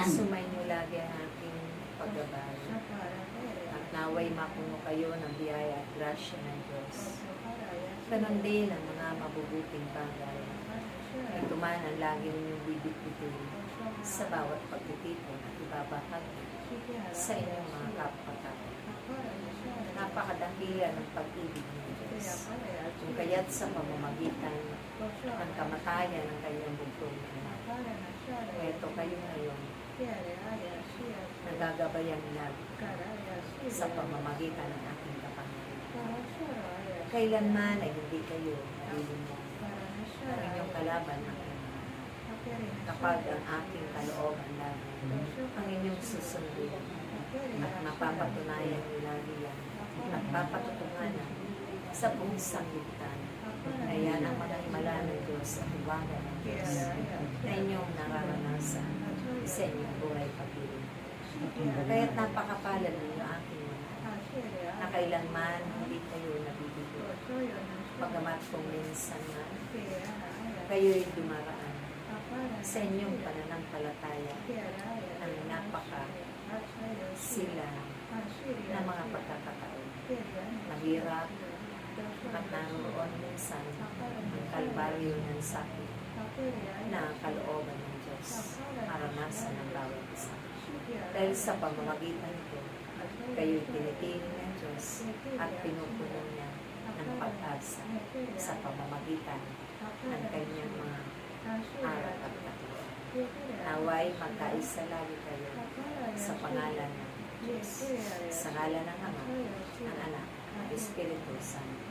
Sumainyo lagi ang aking paggabay. At naway mapuno kayo ng biyaya at grasya ng Diyos. Ganon din ang mga mabubuting bagay. Ito man ang lagi ninyong bibit-bitin sa bawat pagtitipon at ibabahagi sa inyong mga kapwa-tao. Napakadakila ng pag-ibig ng Diyos. Kung kaya't sa pamamagitan ng kamatayan ng kanyang bugtong, ito kayo ngayon, nagagabayan lagi sa pamamagitan ng aking kapangyarihan. Kailanman ay hindi kayo nalilunod ng inyong kalaban ng kapag ang aking kalooban lagi ang inyong susundin at mapapatunayan nyo lagi yan at papatutunganan sa buong sanglibutan na yan ang mga himala ng Diyos at iwanan ng Diyos na inyong nararanasan sa inyong buhay pag-ibig. Kaya't napakapalad ninyo aking mga na kailanman hindi kayo nabibigo. Pagamat kung minsan na kayo'y dumaraan sa inyong pananampalataya ng napaka sila na mga pagkakataon. Mahirap at naroon minsan ang kalbaryo ng sakit na kalooban ng Diyos maranasan ng bawat isa. Dahil sa pamamagitan ito, kayo'y tinitinig ng Diyos at pinupuno niya ng pag-asa sa pamamagitan ng kanyang mga aral at katuwa. Naway magkaisa lagi kayo sa pangalan ng Diyos, sa ngalan ng Ama, ng Anak, ng Espiritu Santo.